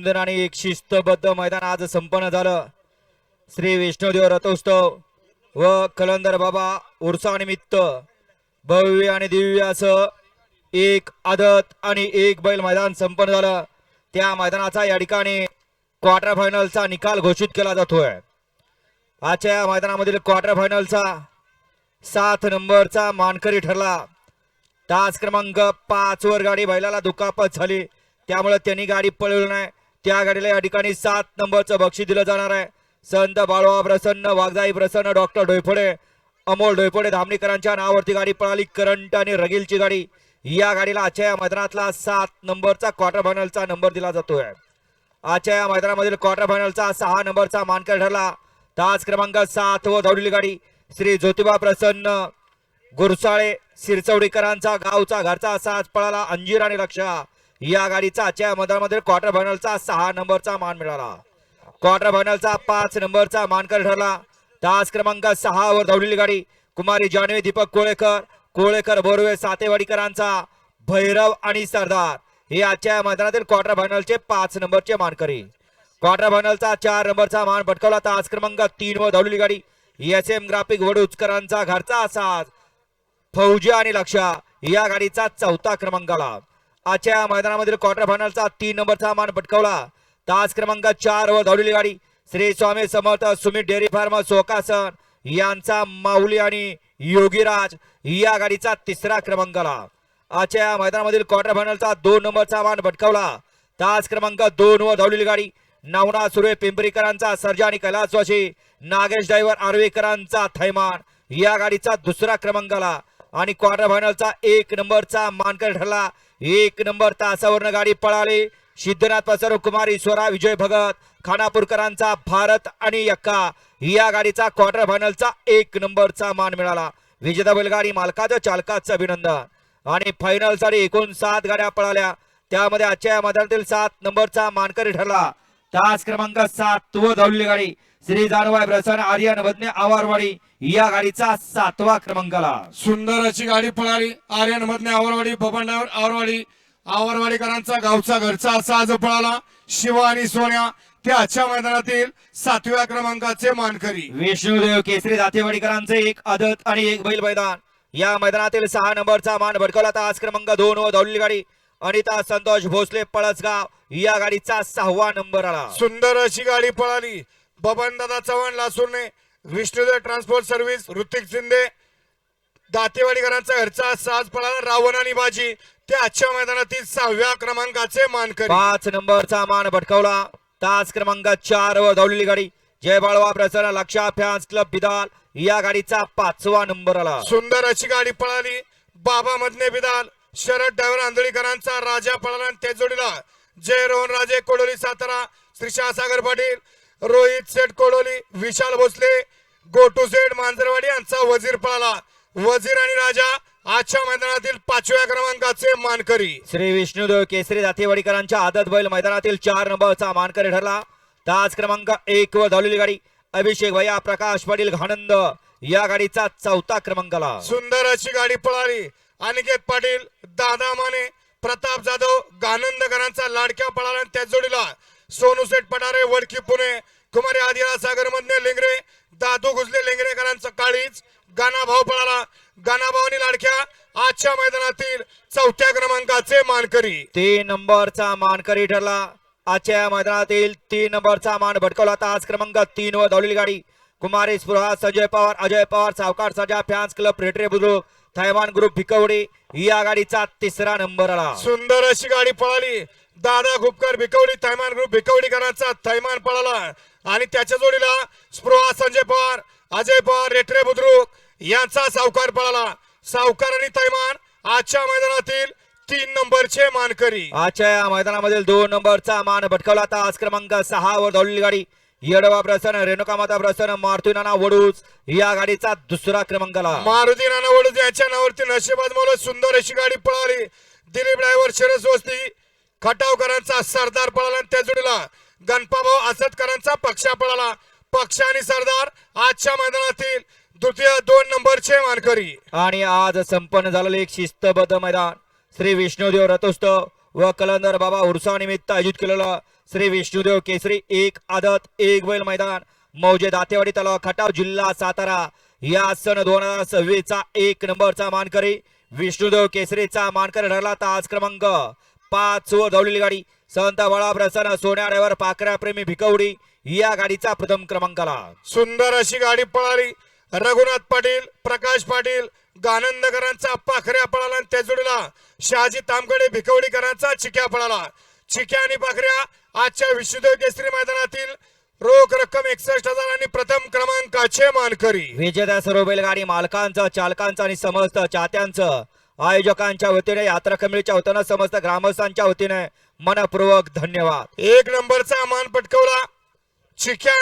सुंदर आणि एक शिस्तबद्ध मैदान आज संपन्न झालं। श्री विष्णुदेव रथोत्सव व कलंदर बाबा उर्सानिमित्त भव्य आणि दिव्य असं एक आदत आणि एक बैल मैदान संपन्न झालं। त्या मैदानाचा या ठिकाणी क्वार्टर फायनलचा निकाल घोषित केला जातोय। आजच्या या मैदानामधील क्वार्टर फायनलचा 7 नंबरचा मानकरी ठरला। तास क्रमांक 5 वर गाडी बैलाला दुखापत झाली, त्यामुळे त्यांनी गाडी पळवली नाही। त्या गाडीला या ठिकाणी 7 नंबरचं बक्षीस दिलं जाणार आहे। संत बाळवा प्रसन्न, वाघजाई प्रसन्न, डॉक्टर डोयफोडे, अमोल डोयफोडे धामणीकरांच्या नावावरती गाडी पळाली। करंट आणि रगीलची गाडी, या गाडीला आजच्या या मैदानातला 7 नंबरचा क्वार्टर फायनलचा नंबर दिला जातोय। आजच्या या मैदानामधील क्वार्टर फायनलचा 6 नंबरचा मानकरी ठरला। तास क्रमांक 7 व धावलेली गाडी श्री ज्योतिबा प्रसन्न गुरसाळे सिरचौडीकरांचा गावचा घरचा असा पळाला। अंजीर आणि लक्षा या गाडीचा आजच्या मैदानामध्ये क्वार्टर फायनलचा 6 नंबरचा मान मिळाला। क्वार्टर फायनलचा 5 नंबरचा मानकरी ठरला। तास क्रमांक 6 वर धावलेली गाडी कुमारी जानवी दीपक कोळेकर बोरवे सातेवाडीकरांचा भैरव आणि सरदार हे आजच्या मैदानातील क्वार्टर फायनलचे 5 नंबरचे मानकरी। क्वार्टर फायनलचा 4 नंबरचा मान पटकावला। तास क्रमांक 3 वर धावलेली गाडी SM ग्राफिक वडूचकरांचा घरचा असा फौजी आणि लक्षा या गाडीचा 4था क्रमांक आला। आजच्या मैदानामधील क्वार्टर फायनलचा 3 नंबरचा मान पटकावला। तास क्रमांक 4 वर धावलेली गाडी श्री स्वामी समर्थ सुमित डेअरी फार्म सोकासन यांचा माऊली आणि योगीराज या गाडीचा 3रा क्रमांक आला। आजच्या मैदानामधील क्वार्टर फायनलचा 2 नंबरचा मान पटकावला। तास क्रमांक 2 वर धावलेली गाडी नवना सुरे पिंपरीकरांचा सर्जा आणि कैलासवासी नागेश ड्रायव्हर आर्वेकरांचा थैमान या गाडीचा 2रा क्रमांक आला। आणि क्वार्टर फायनलचा 1 नंबरचा मानकरी ठरला। 1 नंबर तासावरनं गाडी पळाली। सिद्धनाथ पसरू कुमार ईश्वरा विजय भगत खानापूरकरांचा भारत आणि यक्का या गाडीचा क्वार्टर फायनलचा 1 नंबरचा मान मिळाला। विजेता बैलगाडी मालकाचं चालकाचं अभिनंदन। आणि फायनल साठी एकूण 7 गाड्या पळाल्या, त्यामध्ये आजच्या मैदानातील 7 नंबरचा मानकरी ठरला। तास क्रमांक 7 वर धावलेली गाडी श्री जानवाय प्रसन्न आर्यन वदने आवारवाडी या गाडीचा 7वा क्रमांक आला। सुंदर अशी गाडी पळाली। आर्यन मधने आवारवाडी, बबन ड्रायव्हर आवारवाडीकरांचा गावचा घरचा असा आज पळाला। शिवा आणि सोन्या ते आजच्या मैदानातील 7व्या क्रमांकाचे मानकरी। विष्णुदेव केसरी दातेवाडीकरांचे एक आदत आणि एक बैल मैदान या मैदानातील 6 नंबरचा मान भडकवला। तास क्रमांक 2 वर धावलेली गाडी अनिता संतोष भोसले पळसगाव या गाडीचा 6वा नंबर आला। सुंदर अशी गाडी पळाली। बबन दादा चव्हाण लासूरने, विष्णुदेव ट्रान्सपोर्ट सर्व्हिस ऋतिक शिंदे दातेवाडीकरांचा घरचा साज पळाला। रावण आणि बाजी ते आजच्या मैदानातील 6व्या क्रमांकाचे मानकरी। 5 नंबरचा मान भटकावला। तास क्रमांक 4 वर धावलेली गाडी जय बाळवा प्रसन्न लक्षा फॅन्स क्लब बिदाल या गाडीचा 5वा नंबर आला। सुंदर अशी गाडी पळाली। बाबा मधने बिदाल शरद ड्रायव्हर आंधळीकरांचा राजा पळाला। त्या जोडीला जय रोहन राजे कोडोली सातारा, श्री सागर पाटील, रोहित सेठ कोडोली, विशाल भोसले, गोटू सेठ मांजरवाडी यांचा वजीर पळाला। वजीर आणि राजा आजच्या मैदानातील 5व्या क्रमांकाचे मानकरी। श्री विष्णुदेव केसरी दातेवाडीकरांच्या आदत बैल मैदानातील 4 नंबरचा मानकरी ठरला। तास क्रमांक 1 वर धावलेली गाडी अभिषेक भैया प्रकाश पाटील घाणंद या गाडीचा 4था क्रमांक आला। सुंदर अशी गाडी पळाली। अनिकेत पाटील, दादा माने, प्रताप जाधव गानंदकरांचा लाडक्या पळाला। त्या जोडीला सोनू सेठ पटारे वडकी पुणे, कुमारी आदिरा सागर मधने लेंगरे, दादू गुजले लेंगरेकरांचा काळीच गानाभाऊ पळाला। गानाभाऊनी लाडक्या आजच्या मैदानातील 4थ्या क्रमांकाचे मानकरी। 3 नंबरचा मानकरी ठरला। आजच्या मैदानातील 3 नंबरचा मान भटकवला। तास क्रमांक 3 वर धावलेली गाडी कुमारी स्पृहा संजय पवार, अजय पवार, सावकार सजा फॅन्स क्लब रेटरे बुद्रुक थैमान ग्रुप भिकवडी या गाडीचा 3रा नंबर आला। सुंदर अशी गाडी पळाली। दादा गुपकर भिकवडी, थैमान ग्रुप भिकवडीकरांचा थैमान पळाला। आणि त्याच्या जोडीला स्पृहा संजय पवार, अजय पवार रेटरे बुद्रुक यांचा सावकार पळाला। सावकार आणि थैमान आजच्या मैदानातील 3 नंबरचे मानकरी। आजच्या या मैदानामधील 2 नंबरचा मान भटकवला। तास क्रमांक 6 वर धावलेली गाडी येडवा प्रसन्न, रेणुका माता प्रसन्न, मारुती नाना वडूज या गाडीचा 2रा क्रमांक आला। मारुती नाना वडूज यांच्या नावावरती नशिबात मोल सुंदर अशी गाडी पळाली। दिलीप ड्रायव्हर शिरसवस्ती खटावकरांचा सरदार पळाला। त्या जोडीला गणपाभाऊ असदकरांचा पक्षा पळाला। पक्ष आणि सरदार आजच्या मैदानातील द्वितीय 2 नंबरचे मानकरी। आणि आज संपन्न झालेले एक शिस्तबद्ध मैदान श्री विष्णुदेव रथोत्सव व कलंदर बाबा उर्सा निमित्त आयोजित केलेलं श्री विष्णुदेव केसरी एक आदत एक बैल मैदान मौजे दातेवाडी तलाव खटाव जिल्हा सातारा या सन 2026 चा 1 नंबरचा मानकरी विष्णुदेव केसरीचा मानकरी ठरला. तास क्रमांक 5 वर धावलेली गाडी संत बाळा प्रसन्न सोन्या ड्रायव्हर पाखऱ्या प्रेमी भिकवडी या गाडीचा प्रथम क्रमांकाला. सुंदर अशी गाडी पळाली. रघुनाथ पाटील, प्रकाश पाटील गानंदकरांचा पाखऱ्या पळाला आणि त्या जोडीला शहाजी तामकडे भिकवडीकरांचा चिक्या पळाला. चिक्या आणि पाखऱ्या आजच्या विष्णुदेव केसरी मैदानातील रोख रक्कम 61,000 आणि प्रथम क्रमांकाचे मानकरी. विजेत्या सर्व बैलगाडी मालकांचं चालकांचं आणि समस्त चाहत्यांचं आयोजकांच्या वतीने यात्रा कमिटीच्या वतीने समस्त ग्रामस्थांच्या वतीने मनपूर्वक धन्यवाद. 1 नंबरचा मान पटकवला चिक्या